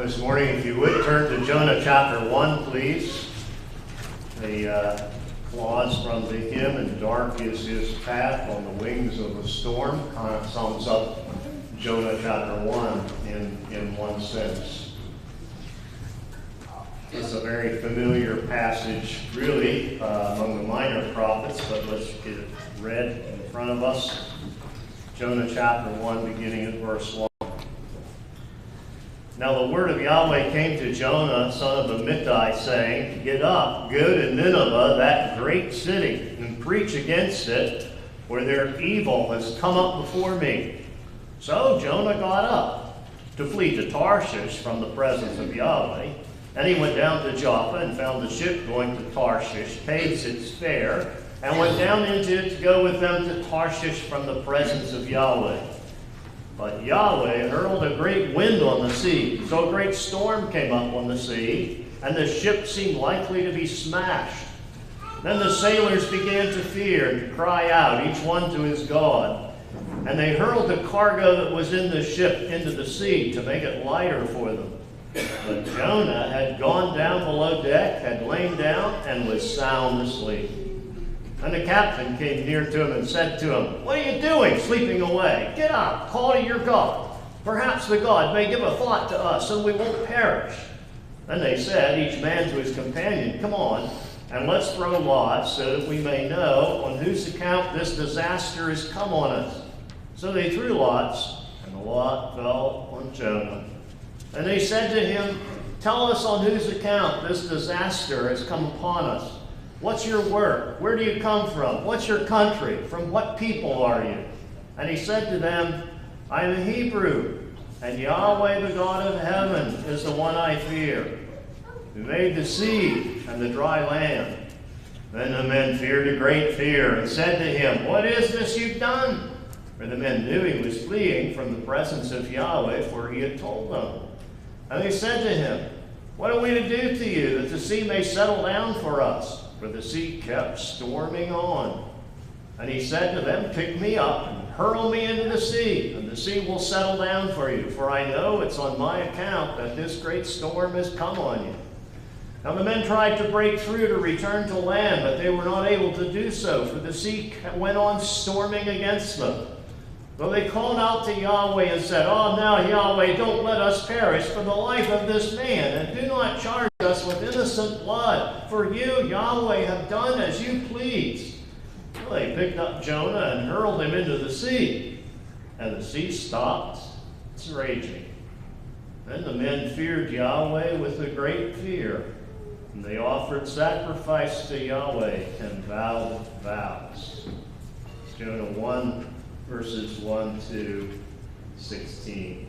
This morning, if you would, turn to Jonah chapter 1, please. A clause from the hymn, "And dark is his path on the wings of a storm," kind of sums up Jonah chapter 1 in one sense. It's a very familiar passage, really, among the minor prophets, but let's get it read in front of us. Jonah chapter 1, beginning at verse 1. Now the word of Yahweh came to Jonah, son of Amittai, saying, "Get up, go to Nineveh, that great city, and preach against it, for their evil has come up before me." So Jonah got up to flee to Tarshish from the presence of Yahweh. And he went down to Joppa and found a ship going to Tarshish, paid its fare, and went down into it to go with them to Tarshish from the presence of Yahweh. But Yahweh hurled a great wind on the sea, so a great storm came up on the sea, and the ship seemed likely to be smashed. Then the sailors began to fear and to cry out, each one to his god. And they hurled the cargo that was in the ship into the sea to make it lighter for them. But Jonah had gone down below deck, had lain down, and was sound asleep. And the captain came near to him and said to him, "What are you doing, sleeping away? Get up, call to your God. Perhaps the God may give a thought to us, and we won't perish." Then they said, each man to his companion, "Come on, and let's throw lots, so that we may know on whose account this disaster has come on us." So they threw lots, and the lot fell on Jonah. And they said to him, "Tell us on whose account this disaster has come upon us. What's your work? Where do you come from? What's your country? From what people are you?" And he said to them, "I am a Hebrew, and Yahweh the God of heaven is the one I fear, who made the sea and the dry land." Then the men feared a great fear and said to him, "What is this you've done?" For the men knew he was fleeing from the presence of Yahweh, for he had told them. And they said to him, "What are we to do to you, that the sea may settle down for us?" For the sea kept storming on. And he said to them, "Pick me up and hurl me into the sea, and the sea will settle down for you. For I know it's on my account that this great storm has come on you." Now the men tried to break through to return to land, but they were not able to do so, for the sea went on storming against them. Though they called out to Yahweh and said, "Oh, now, Yahweh, don't let us perish for the life of this man, and do not charge us with innocent blood, for you, Yahweh, have done as you pleased." Well, they picked up Jonah and hurled him into the sea, and the sea stopped its raging. Then the men feared Yahweh with a great fear, and they offered sacrifice to Yahweh and vowed vows. Jonah 1, verses 1 to 16.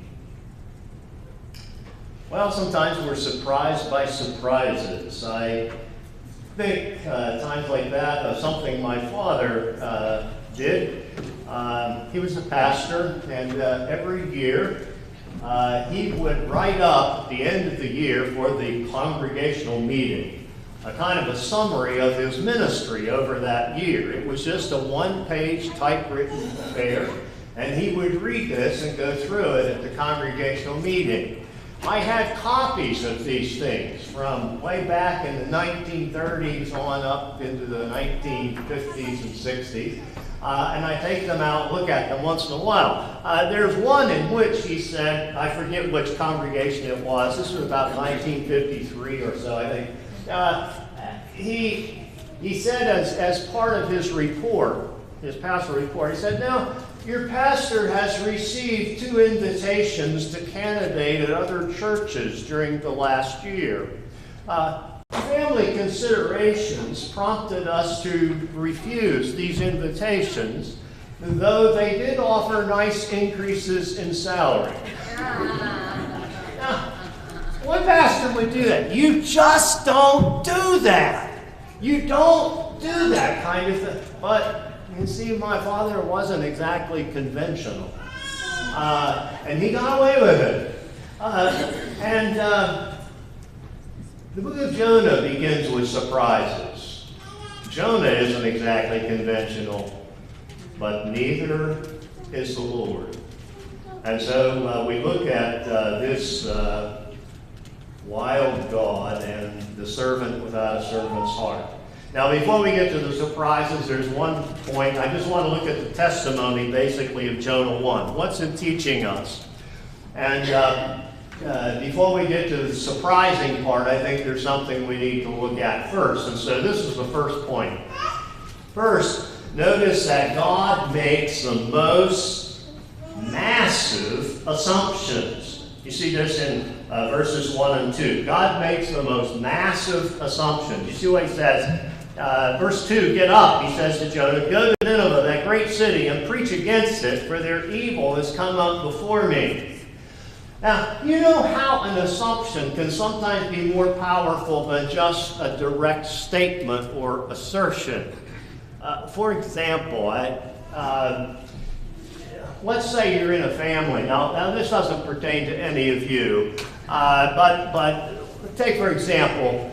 Well, sometimes we're surprised by surprises. I think times like that of something my father did. He was a pastor, and every year he would write up at the end of the year for the congregational meeting a kind of a summary of his ministry over that year. It was just a one-page typewritten affair, and he would read this and go through it at the congregational meeting. I had copies of these things from way back in the 1930s on up into the 1950s and 60s, and I take them out and look at them once in a while. There's one in which he said, I forget which congregation it was, this was about 1953 or so, I think. He said as part of his report, his pastoral report, he said, "Now, your pastor has received 2 invitations to candidate at other churches during the last year. Family considerations prompted us to refuse these invitations, though they did offer nice increases in salary." Now, what pastor would do that? You just don't do that. You don't do that kind of thing. But you see, my father wasn't exactly conventional. And he got away with it. The book of Jonah begins with surprises. Jonah isn't exactly conventional, but neither is the Lord. And so we look at this wild God and the servant without a servant's heart. Now, before we get to the surprises, there's one point. I just want to look at the testimony, basically, of Jonah 1. What's it teaching us? And before we get to the surprising part, I think there's something we need to look at first. And so this is the first point. First, notice that God makes the most massive assumptions. You see this in verses 1 and 2. God makes the most massive assumptions. You see what he says? Verse 2, get up, he says to Jonah, go to Nineveh, that great city, and preach against it, for their evil has come up before me. Now, you know how an assumption can sometimes be more powerful than just a direct statement or assertion. For example, let's say you're in a family. Now this doesn't pertain to any of you, but take, for example,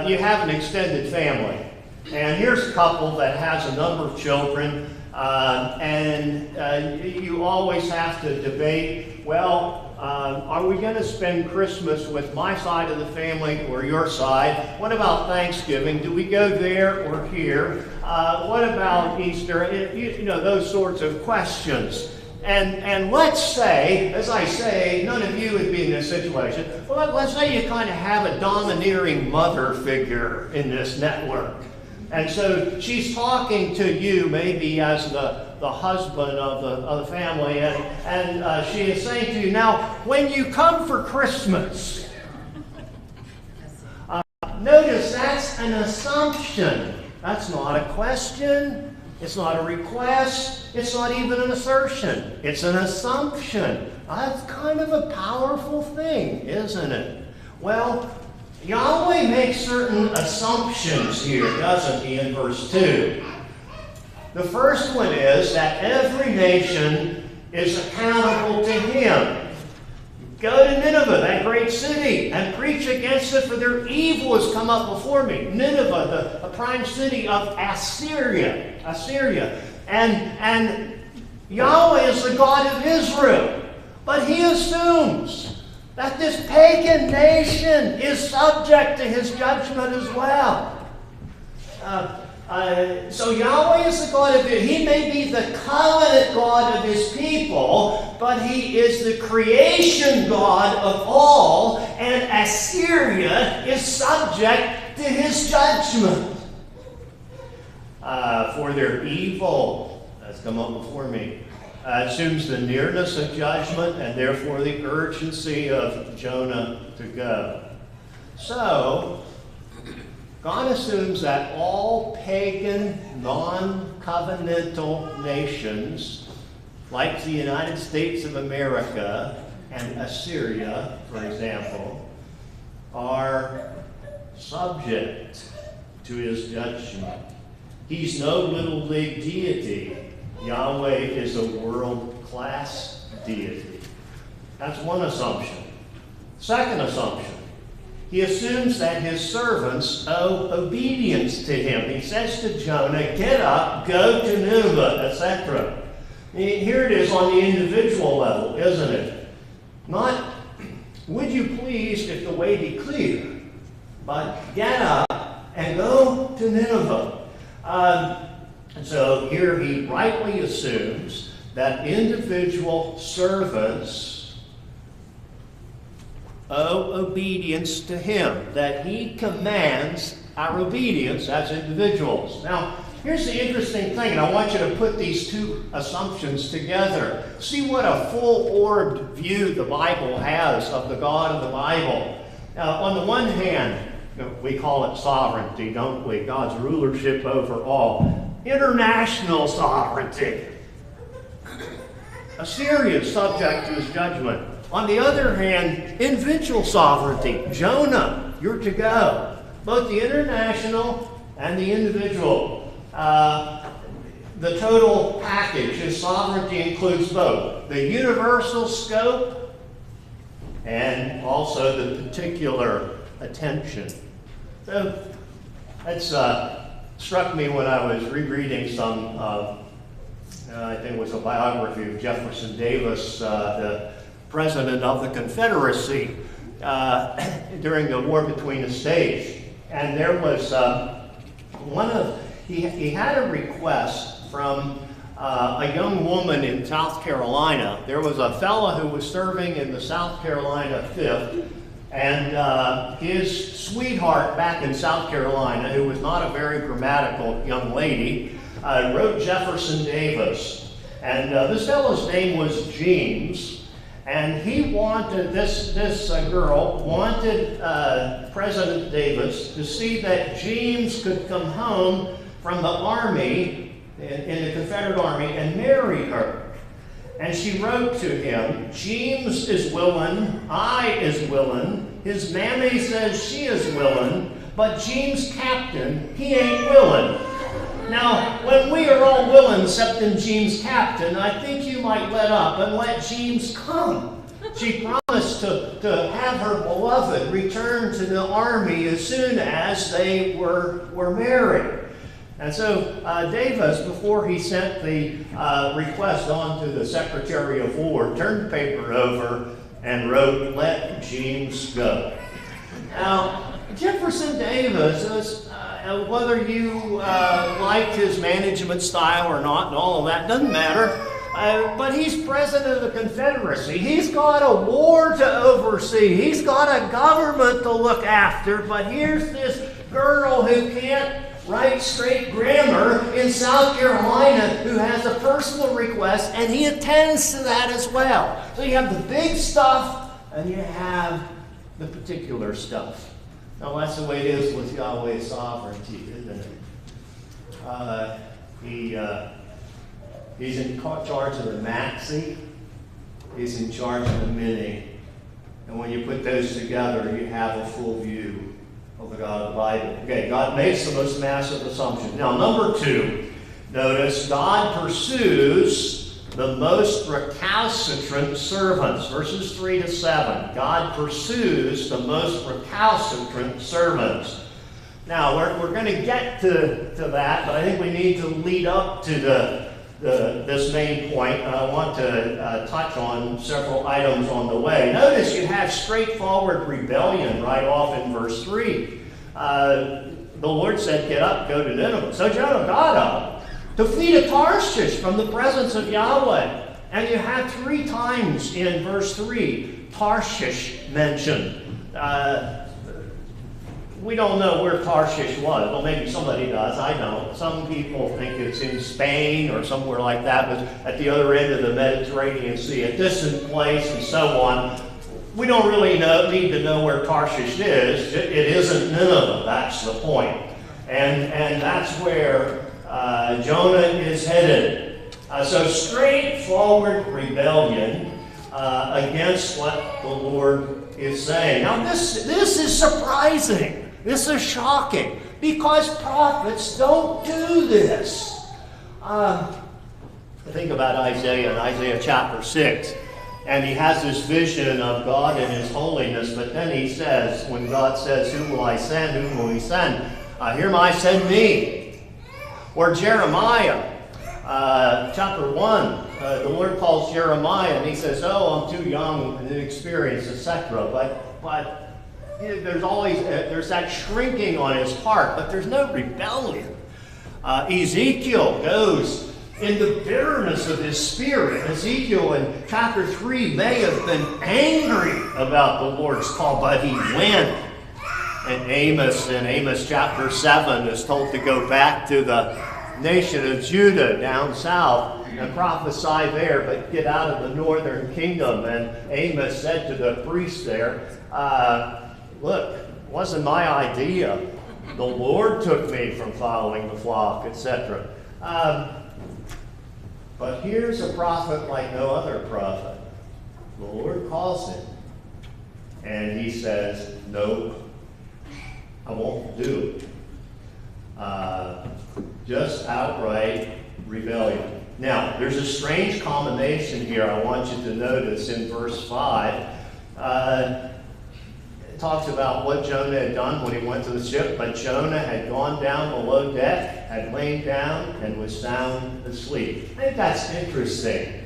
you have an extended family. And here's a couple that has a number of children, and you always have to debate, well, are we going to spend Christmas with my side of the family or your side? What about Thanksgiving? Do we go there or here? What about Easter? You know, those sorts of questions. And let's say, as I say, none of you would be in this situation. Well, let's say you kind of have a domineering mother figure in this network. And so she's talking to you maybe as the husband of the family, and she is saying to you, now, when you come for Christmas, notice that's an assumption. That's not a question. It's not a request. It's not even an assertion. It's an assumption. That's kind of a powerful thing, isn't it? Well, Yahweh makes certain assumptions here, doesn't he, in verse 2? The first one is that every nation is accountable to him. Go to Nineveh, that great city, and preach against it, for their evil has come up before me. Nineveh, the prime city of Assyria. And Yahweh is the God of Israel. But he assumes that this pagan nation is subject to his judgment as well. So Yahweh is the God of Israel. He may be the covenant God of his people, but he is the creation God of all, and Assyria is subject to his judgment. For their evil has come up before me. Assumes the nearness of judgment and therefore the urgency of Jonah to go. So, God assumes that all pagan, non-covenantal nations, like the United States of America and Assyria, for example, are subject to his judgment. He's no little league deity. Yahweh is a world-class deity. That's one assumption. Second assumption. He assumes that his servants owe obedience to him. He says to Jonah, get up, go to Nineveh, etc. Here it is on the individual level, isn't it? Not, would you please, if the way be clear, but get up and go to Nineveh. And so here he rightly assumes that individual servants owe obedience to him, that he commands our obedience as individuals. Now, here's the interesting thing, and I want you to put these two assumptions together. See what a full-orbed view the Bible has of the God of the Bible. On the one hand, we call it sovereignty, don't we? God's rulership over all. International sovereignty. Assyria is subject to his judgment. On the other hand, individual sovereignty. Jonah, you're to go. Both the international and the individual. The total package, his sovereignty includes both the universal scope and also the particular attention. So that's struck me when I was rereading some, I think it was a biography of Jefferson Davis, the president of the Confederacy. during the war between the states. And there was he had a request from a young woman in South Carolina. There was a fellow who was serving in the South Carolina 5th, and his sweetheart back in South Carolina, who was not a very grammatical young lady, wrote Jefferson Davis. And this fellow's name was James, and he wanted, this girl wanted President Davis to see that James could come home from the army, in the Confederate Army, and marry her. And she wrote to him, James is willing, I is willing, his mammy says she is willing, but James Captain, he ain't willing. Now, when we are all willing, except in James Captain, I think you might let up and let James come. She promised to have her beloved return to the army as soon as they were married. And so Davis, before he sent the request on to the Secretary of War, turned the paper over and wrote, let James go. Now, Jefferson Davis, whether you liked his management style or not and all of that, doesn't matter. But he's president of the Confederacy. He's got a war to oversee. He's got a government to look after. But here's this girl who can't write straight grammar in South Carolina who has a personal request, and he attends to that as well. So you have the big stuff and you have the particular stuff. Now that's the way it is with Yahweh's sovereignty, isn't it? He's in charge of the maxi, he's in charge of the mini. And when you put those together, you have a full view of the God of the Bible. Okay, God makes the most massive assumption. Now, number 2, notice God pursues the most recalcitrant servants. Verses 3 to 7. God pursues the most recalcitrant servants. Now, we're going to get to that, but I think we need to lead up to this main point. I want to touch on several items on the way. Notice you have straightforward rebellion right off in verse 3. The Lord said, get up, go to Nineveh. So Jonah got up to flee to Tarshish from the presence of Yahweh. And you have 3 times in verse 3 Tarshish mentioned. We don't know where Tarshish was. Well, maybe somebody does. I don't. Some people think it's in Spain or somewhere like that, but at the other end of the Mediterranean Sea, a distant place and so on. We don't really need to know where Tarshish is. It isn't Nineveh. That's the point. And that's where Jonah is headed. So straightforward rebellion against what the Lord is saying. Now this is surprising. This is shocking because prophets don't do this. Think about Isaiah in Isaiah chapter 6. And he has this vision of God and his holiness, but then he says, when God says, who will I send? Whom will he send? Here I send me. Or Jeremiah, chapter 1, the Lord calls Jeremiah and he says, oh, I'm too young and inexperienced, etc. But there's that shrinking on his heart, but there's no rebellion. Ezekiel goes in the bitterness of his spirit. Ezekiel in chapter 3 may have been angry about the Lord's call, but he went. And Amos in Amos chapter 7 is told to go back to the nation of Judah down south and prophesy there, but get out of the northern kingdom. And Amos said to the priest there, look, it wasn't my idea. The Lord took me from following the flock, etc. But here's a prophet like no other prophet. The Lord calls him, and he says, nope, I won't do it. Just outright rebellion. Now, there's a strange combination here I want you to notice in verse 5. It talks about what Jonah had done when he went to the ship, but Jonah had gone down below deck, had lain down, and was sound asleep. I think that's interesting.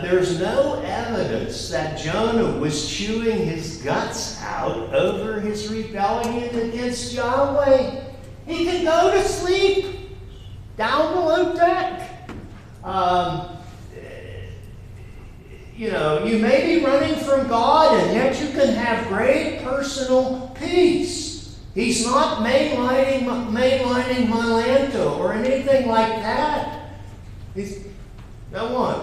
There's no evidence that Jonah was chewing his guts out over his rebellion against Yahweh. He could go to sleep down below deck. You may be running from God, and yet you can have great personal peace. He's not mainlining Milanto or anything like that. No one.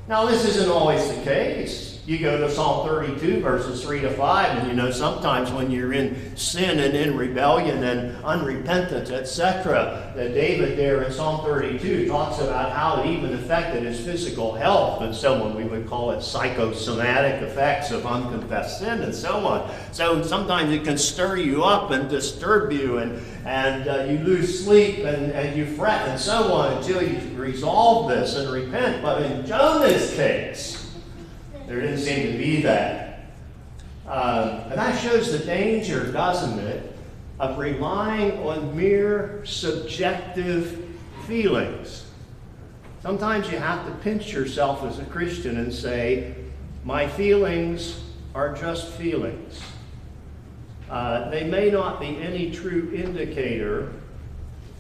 Now, this isn't always the case. You go to Psalm 32, verses 3 to 5, and sometimes when you're in sin and in rebellion and unrepentance, etc., that David there in Psalm 32 talks about how it even affected his physical health, and so on. We would call it psychosomatic effects of unconfessed sin and so on. So sometimes it can stir you up and disturb you, and you lose sleep and you fret and so on until you resolve this and repent. But in Jonah's case, there didn't seem to be that. And that shows the danger, doesn't it, of relying on mere subjective feelings. Sometimes you have to pinch yourself as a Christian and say, my feelings are just feelings. They may not be any true indicator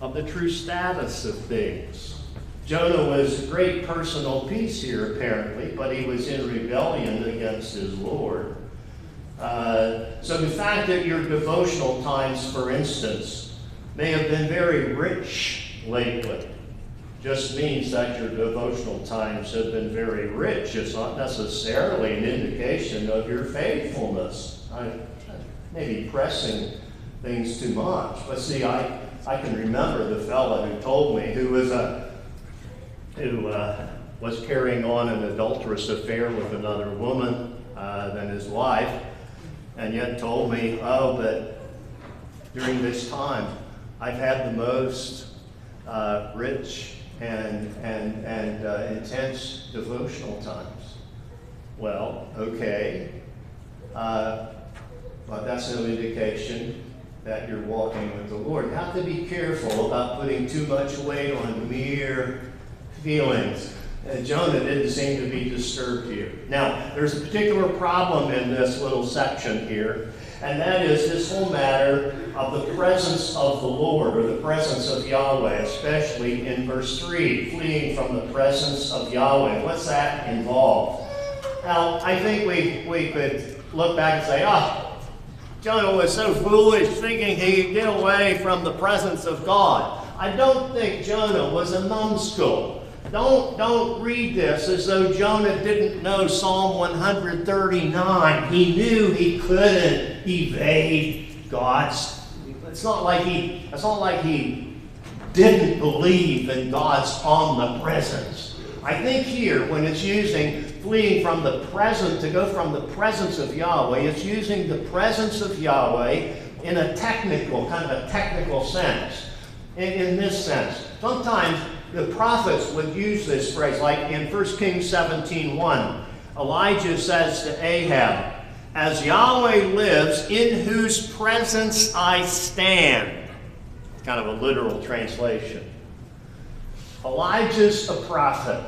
of the true status of things. Jonah was great personal peace here, apparently, but he was in rebellion against his Lord. So the fact that your devotional times, for instance, may have been very rich lately just means that your devotional times have been very rich. It's not necessarily an indication of your faithfulness. I may be pressing things too much. But see, I can remember the fellow who told me, who was carrying on an adulterous affair with another woman than his wife, and yet told me, but during this time, I've had the most rich and intense devotional times. Well, okay, but that's no indication that you're walking with the Lord. You have to be careful about putting too much weight on mere feelings. Jonah didn't seem to be disturbed here. Now, there's a particular problem in this little section here, and that is this whole matter of the presence of the Lord, or the presence of Yahweh, especially in verse 3, fleeing from the presence of Yahweh. What's that involve? Now, I think we could look back and say, Jonah was so foolish thinking he could get away from the presence of God. I don't think Jonah was a numbskull. Don't read this as though Jonah didn't know Psalm 139. He knew he couldn't evade God's. It's not like he didn't believe in God's omnipresence. I think here, when it's using fleeing from the present, to go from the presence of Yahweh, it's using the presence of Yahweh in a technical sense. In this sense, sometimes the prophets would use this phrase, like in 1 Kings 17:1. Elijah says to Ahab, "As Yahweh lives, in whose presence I stand." Kind of a literal translation. Elijah's a prophet.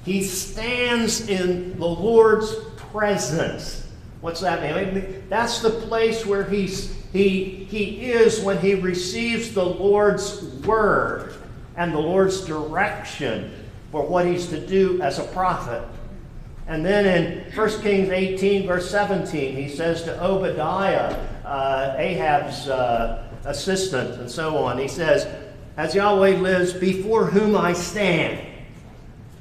He stands in the Lord's presence. What's that mean? That's the place where he is when he receives the Lord's word and the Lord's direction for what he's to do as a prophet. And then in 1 Kings 18, verse 17, he says to Obadiah, Ahab's assistant, and so on, he says, "As Yahweh lives, before whom I stand,"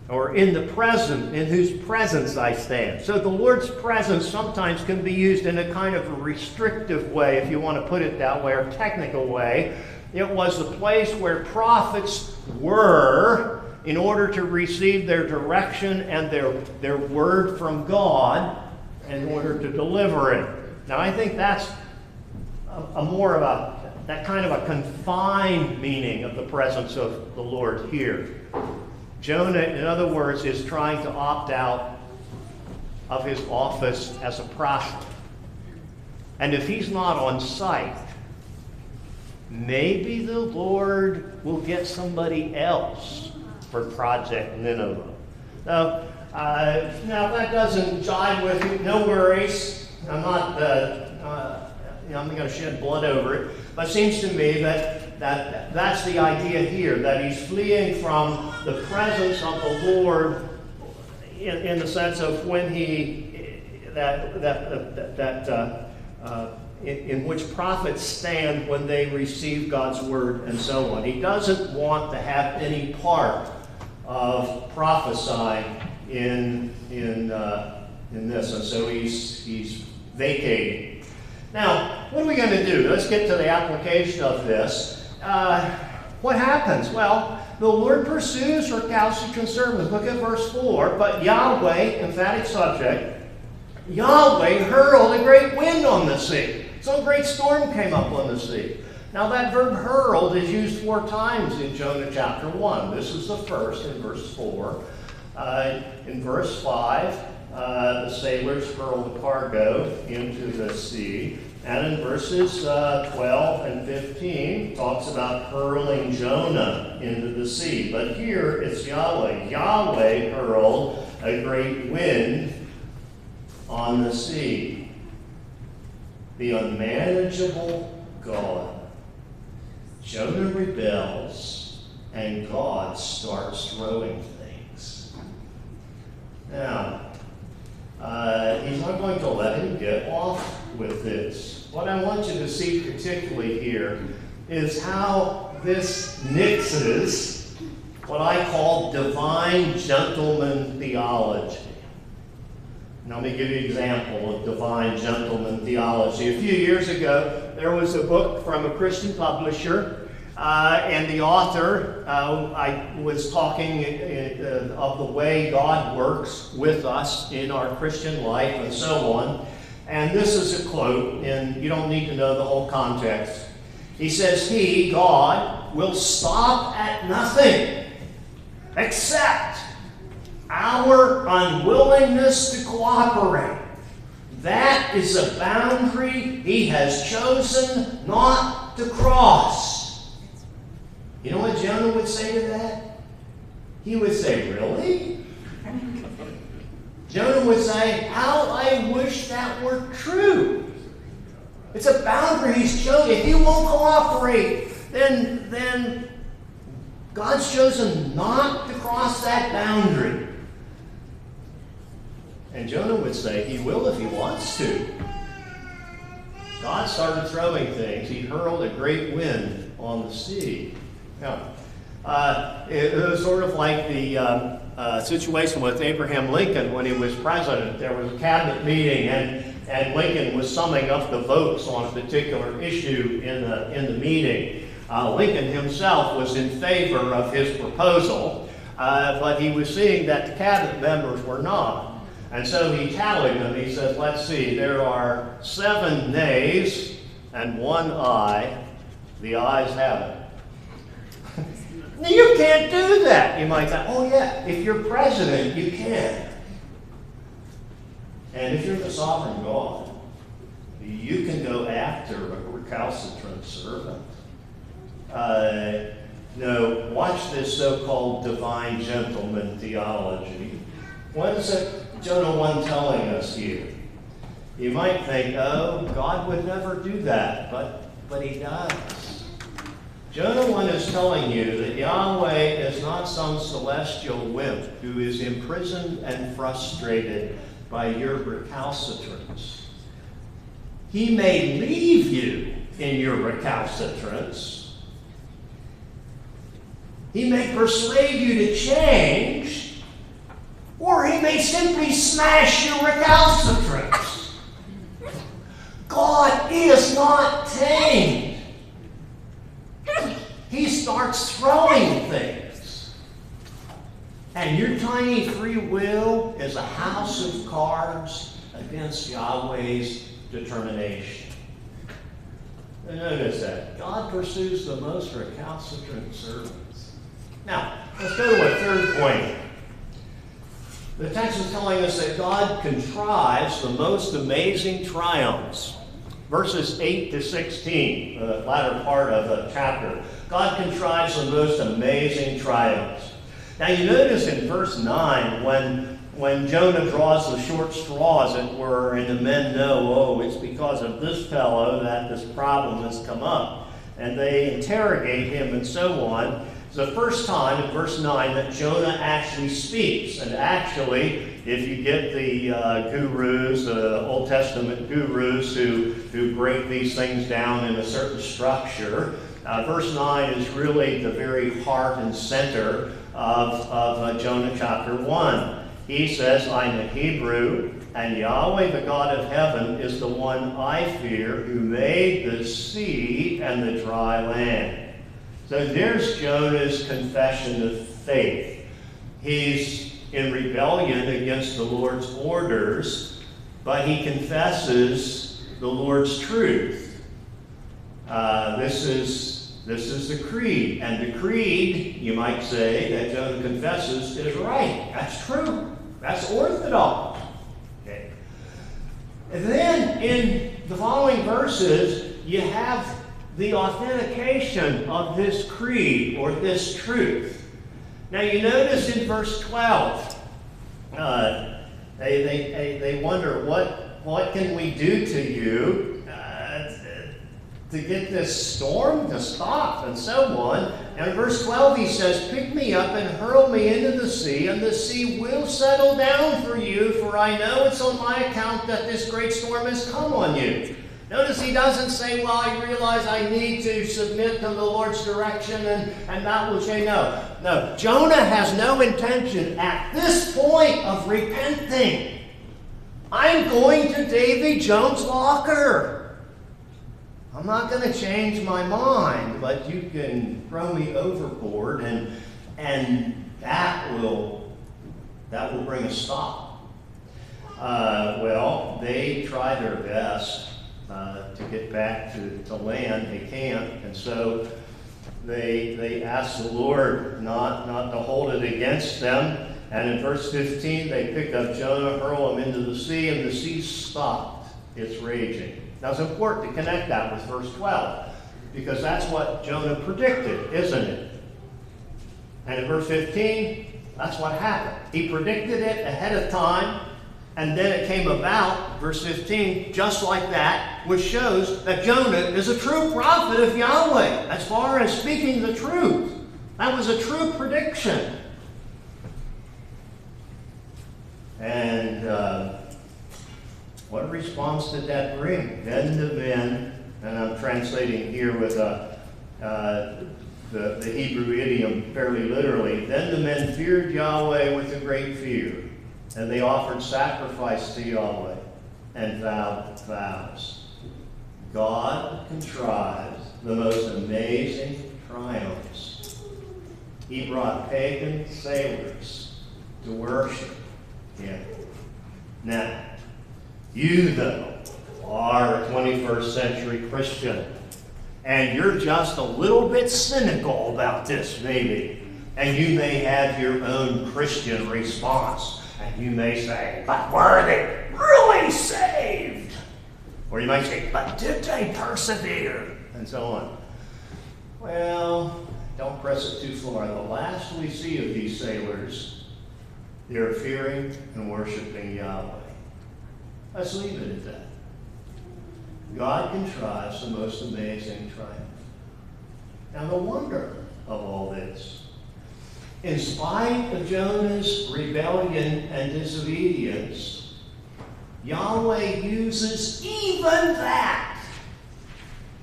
or in whose presence I stand. So the Lord's presence sometimes can be used in a kind of a restrictive way, if you want to put it that way, or technical way. It was the place where prophets were in order to receive their direction and their word from God in order to deliver it. Now, I think that's that kind of a confined meaning of the presence of the Lord here. Jonah, in other words, is trying to opt out of his office as a prophet. And if he's not on site, maybe the Lord will get somebody else for Project Nineveh. Now, Now, if that doesn't jive with you, no worries. I'm not, I'm going to shed blood over it. But it seems to me that's the idea here, that he's fleeing from the presence of the Lord in the sense of when in which prophets stand when they receive God's word and so on. He doesn't want to have any part of prophesying in this, and so he's vacating. Now, what are we going to do? Let's get to the application of this. What happens? Well, the Lord pursues recalcitrant servants. Look at verse 4. But Yahweh, emphatic subject, Yahweh hurled a great wind on the sea. So a great storm came up on the sea. Now that verb hurled is used 4 times in Jonah chapter 1. This is the first in verse 4. In verse 5, the sailors hurled the cargo into the sea. And in verses 12 and 15, talks about hurling Jonah into the sea. But here it's Yahweh. Yahweh hurled a great wind on the sea. The unmanageable God. Jonah rebels, and God starts throwing things. Now, he's not going to let him get off with this. What I want you to see particularly here is how this mixes what I call divine gentleman theology. Now, let me give you an example of divine gentleman theology. A few years ago, there was a book from a Christian publisher, and the author, I was talking of the way God works with us in our Christian life and so on. And this is a quote, and you don't need to know the whole context. He says, He, God, will stop at nothing except our unwillingness to cooperate. That is a boundary He has chosen not to cross. You know what Jonah would say to that? He would say, really? Jonah would say, how I wish that were true. It's a boundary He's chosen. If you won't cooperate, then God's chosen not to cross that boundary. And Jonah would say, He will if He wants to. God started throwing things. He hurled a great wind on the sea. Now, it was sort of like the situation with Abraham Lincoln when he was president. There was a cabinet meeting, and Lincoln was summing up the votes on a particular issue in the meeting. Lincoln himself was in favor of his proposal, but he was seeing that the cabinet members were not. And so he tallied them. He said, let's see, there are 7 nays and 1 aye. The ayes have it. You can't do that. You might say, oh yeah, if you're president, you can. And if you're the sovereign God, you can go after a recalcitrant servant. No, watch this so-called divine gentleman theology. What is it Jonah 1 telling us here? You might think, oh, God would never do that, but He does. Jonah 1 is telling you that Yahweh is not some celestial wimp who is imprisoned and frustrated by your recalcitrance. He may leave you in your recalcitrance. He may persuade you to change, or He may simply smash your recalcitrance. God is not tamed. He starts throwing things. And your tiny free will is a house of cards against Yahweh's determination. And notice that. God pursues the most recalcitrant servants. Now, let's go to a third point. The text is telling us that God contrives the most amazing triumphs. Verses 8 to 16, the latter part of the chapter. God contrives the most amazing triumphs. Now you notice in verse 9, when when Jonah draws the short straw, as it were, and the men know, oh, it's because of this fellow that this problem has come up, and they interrogate him and so on, it's the first time in verse 9 that Jonah actually speaks. And actually, if you get the gurus, Old Testament gurus who break these things down in a certain structure, verse 9 is really the very heart and center of Jonah chapter 1. He says, I'm a Hebrew, and Yahweh, the God of heaven, is the one I fear, who made the sea and the dry land. So there's Jonah's confession of faith. He's in rebellion against the Lord's orders, but he confesses the Lord's truth. This is the creed. And the creed, you might say, that Jonah confesses is right. That's true. That's orthodox. Okay. And then in the following verses, you have the authentication of this creed or this truth. Now you notice in verse 12, they wonder, what can we do to you to get this storm to stop, and so on. And in verse 12 he says, pick me up and hurl me into the sea, and the sea will settle down for you, for I know it's on my account that this great storm has come on you. Notice he doesn't say, well, I realize I need to submit to the Lord's direction and that will change. No, Jonah has no intention at this point of repenting. I'm going to Davy Jones' locker. I'm not going to change my mind, but you can throw me overboard, and that will bring a stop. Well, they try their best to get back to land. They can't, and so they ask the Lord not to hold it against them. And in verse 15, they pick up Jonah, hurl him into the sea, and the sea stopped its raging. Now it's important to connect that with verse 12, because that's what Jonah predicted, isn't it? And in verse 15, that's what happened. He predicted it ahead of time, and then it came about, verse 15, just like that, which shows that Jonah is a true prophet of Yahweh, as far as speaking the truth. That was a true prediction. And what response did that bring? Then the men, and I'm translating here with the Hebrew idiom fairly literally, then the men feared Yahweh with a great fear, and they offered sacrifice to Yahweh and vowed vows. God contrives the most amazing triumphs. He brought pagan sailors to worship him. Now, you, though, are a 21st century Christian, and you're just a little bit cynical about this, maybe, and you may have your own Christian response, and you may say, but were they really saved? Or you might say, but did they persevere? And so on. Well, don't press it too far. The last we see of these sailors, they're fearing and worshiping Yahweh. Let's leave it at that. God contrives the most amazing triumph. Now the wonder of all this, in spite of Jonah's rebellion and disobedience, Yahweh uses even that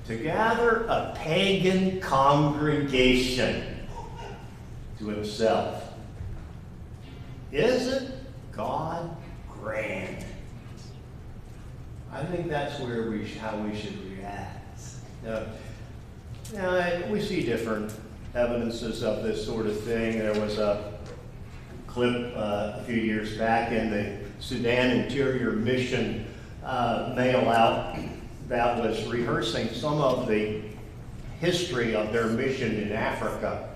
to gather a pagan congregation to himself. Isn't God grand? I think that's where how we should react. Now, we see different evidences of this sort of thing. There was a clip a few years back in the Sudan Interior Mission mail out that was rehearsing some of the history of their mission in Africa,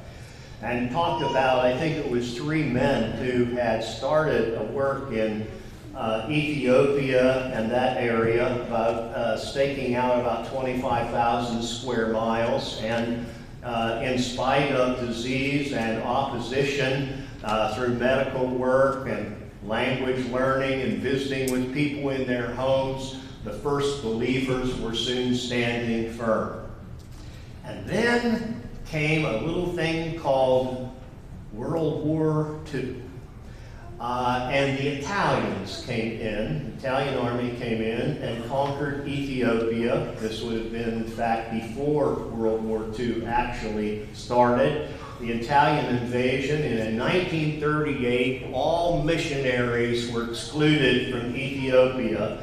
and talked about, I think it was 3 men who had started a work in Ethiopia and that area, about staking out about 25,000 square miles, and in spite of disease and opposition through medical work and language learning and visiting with people in their homes, the first believers were soon standing firm. And then came a little thing called World War II. And the Italians came in, the Italian army came in and conquered Ethiopia. This would have been, in fact, before World War II actually started. The Italian invasion, and in 1938, all missionaries were excluded from Ethiopia,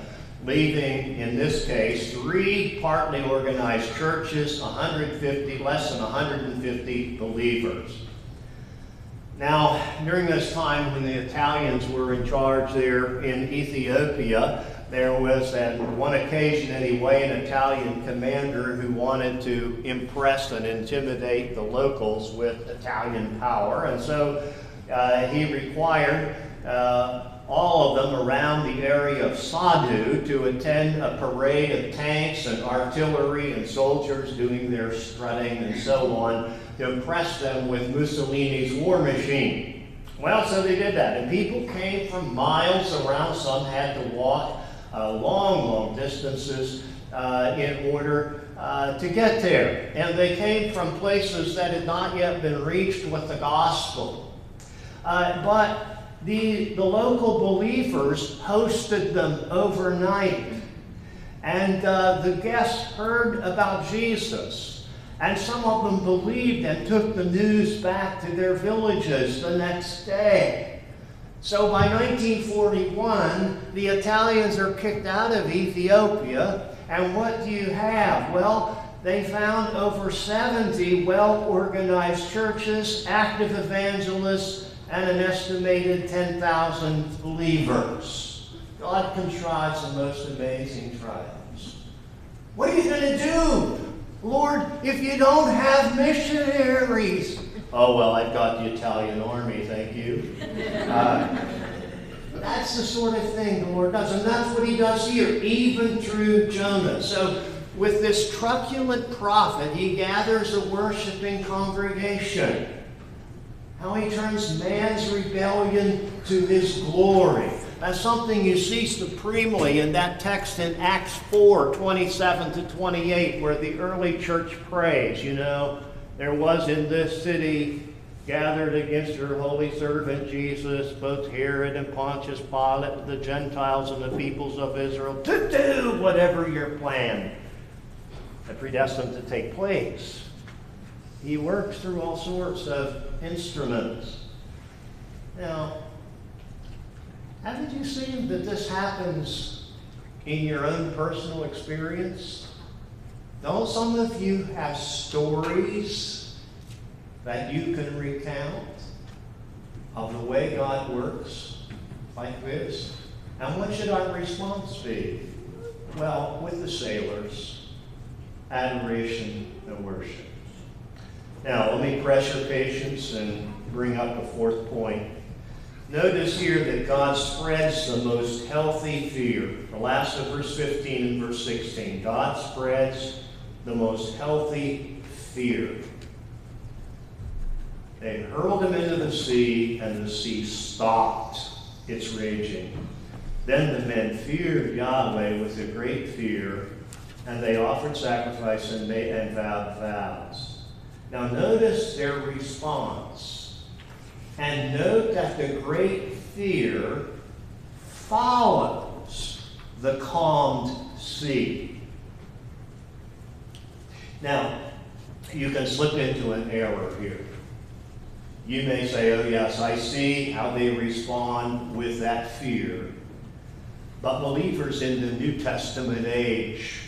leaving, in this case, 3 partly organized churches, less than 150 believers. Now, during this time when the Italians were in charge there in Ethiopia, there was, at one occasion anyway, an Italian commander who wanted to impress and intimidate the locals with Italian power. And so he required all of them around the area of Sadu to attend a parade of tanks and artillery and soldiers doing their strutting and so on, to impress them with Mussolini's war machine. Well, so they did that, and people came from miles around. Some had to walk long distances in order to get there. And they came from places that had not yet been reached with the gospel. But the local believers hosted them overnight. And the guests heard about Jesus. And some of them believed and took the news back to their villages the next day. So by 1941, the Italians are kicked out of Ethiopia. And what do you have? Well, they found over 70 well-organized churches, active evangelists, and an estimated 10,000 believers. God contrives the most amazing triumphs. What are you going to do, Lord, if you don't have missionaries? Oh, well, I've got the Italian army, thank you. That's the sort of thing the Lord does, and that's what he does here, even through Jonah. So with this truculent prophet, he gathers a worshiping congregation. How he turns man's rebellion to his glory. That's something you see supremely in that text in Acts 4:27-28, where the early church prays, there was in this city gathered against your holy servant Jesus, both Herod and Pontius Pilate, the Gentiles and the peoples of Israel, to do whatever your plan had predestined to take place. He works through all sorts of instruments. Now, haven't you seen that this happens in your own personal experience? Don't some of you have stories that you can recount of the way God works like this? And what should our response be? Well, with the sailors, adoration and worship. Now, let me press your patience and bring up a 4th point. Notice here that God spreads the most healthy fear. The last of verse 15 and verse 16. God spreads the most healthy fear. They hurled him into the sea, and the sea stopped its raging. Then the men feared Yahweh with a great fear, and they offered sacrifice and vowed vows. Now notice their response. And note that the great fear follows the calmed sea. Now, you can slip into an error here. You may say, oh yes, I see how they respond with that fear. But believers in the New Testament age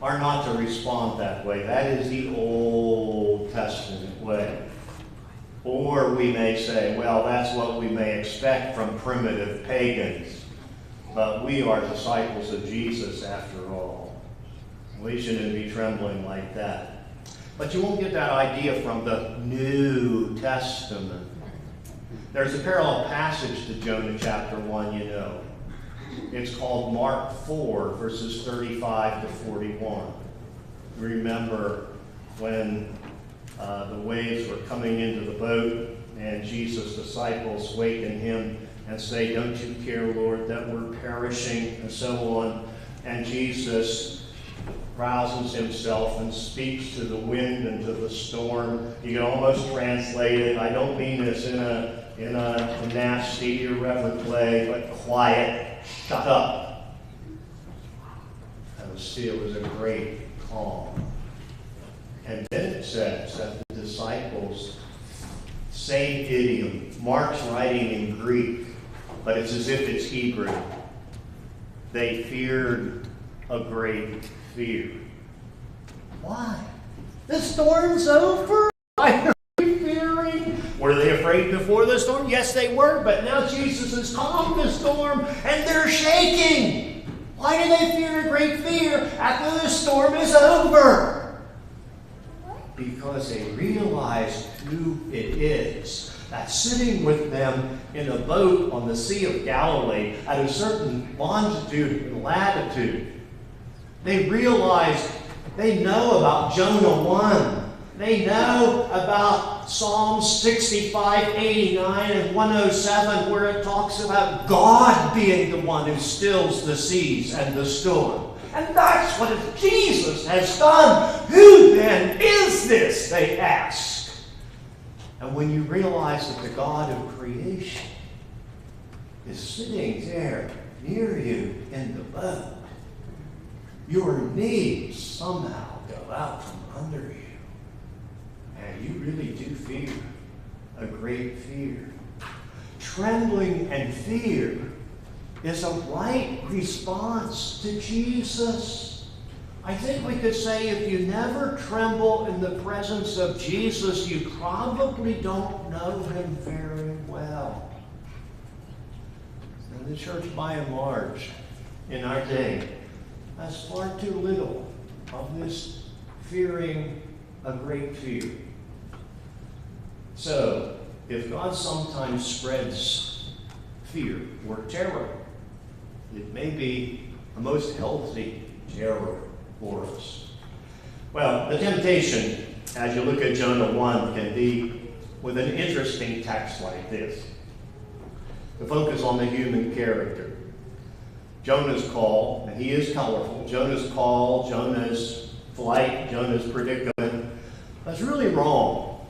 are not to respond that way. That is the Old Testament way. Or we may say, well, that's what we may expect from primitive pagans. But we are disciples of Jesus after all. We shouldn't be trembling like that. But you won't get that idea from the New Testament. There's a parallel passage to Jonah chapter 1, It's called Mark 4, verses 35-41. Remember when the waves were coming into the boat and Jesus' disciples wakened him and say, don't you care, Lord, that we're perishing, and so on. And Jesus rouses himself and speaks to the wind and to the storm. You can almost translate it, I don't mean this in a nasty, irreverent way, but quiet, shut up. And it was a great calm. And then it says that the disciples, same idiom, Mark's writing in Greek, but it's as if it's Hebrew. They feared a great fear. Why? The storm's over? Why are we fearing? Were they afraid before the storm? Yes, they were, but now Jesus has calmed the storm and they're shaking. Why do they fear a great fear after the storm is over? Because they realized who it is that's sitting with them in a boat on the Sea of Galilee at a certain longitude and latitude. They realized, they know about Jonah 1. They know about Psalms 65, 89, and 107, where it talks about God being the one who stills the seas and the storm. And that's what Jesus has done. Who then is this, they ask. And when you realize that the God of creation is sitting there near you in the boat, your knees somehow go out from under you. And you really do fear a great fear. Trembling and fear is a right response to Jesus. I think we could say if you never tremble in the presence of Jesus, you probably don't know him very well. And the church, by and large, in our day, has far too little of this fearing a great fear. So, if God sometimes spreads fear or terror, it may be a most healthy terror for us. Well, the temptation, as you look at Jonah 1, can be with an interesting text like this. To focus on the human character. Jonah's call, and he is colorful, Jonah's call, Jonah's flight, Jonah's predicament, that's really wrong.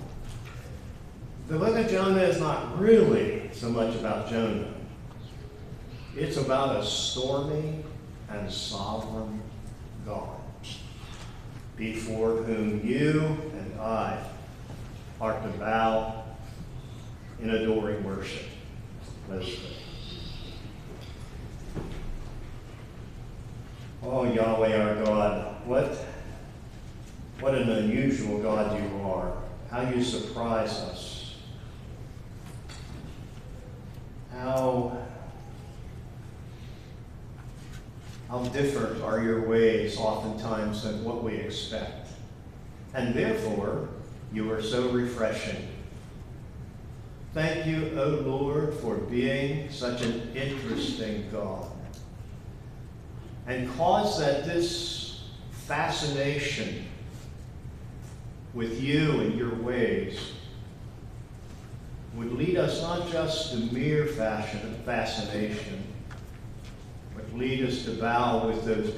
The book of Jonah is not really so much about Jonah. It's about a stormy and sovereign God before whom you and I are to bow in adoring worship. Let's pray. Oh, Yahweh our God, what an unusual God you are. How you surprise us. How different are your ways oftentimes than what we expect. And therefore, you are so refreshing. Thank you, O Lord, for being such an interesting God. And cause that this fascination with you and your ways would lead us not just to mere fascination, but lead us to bow with those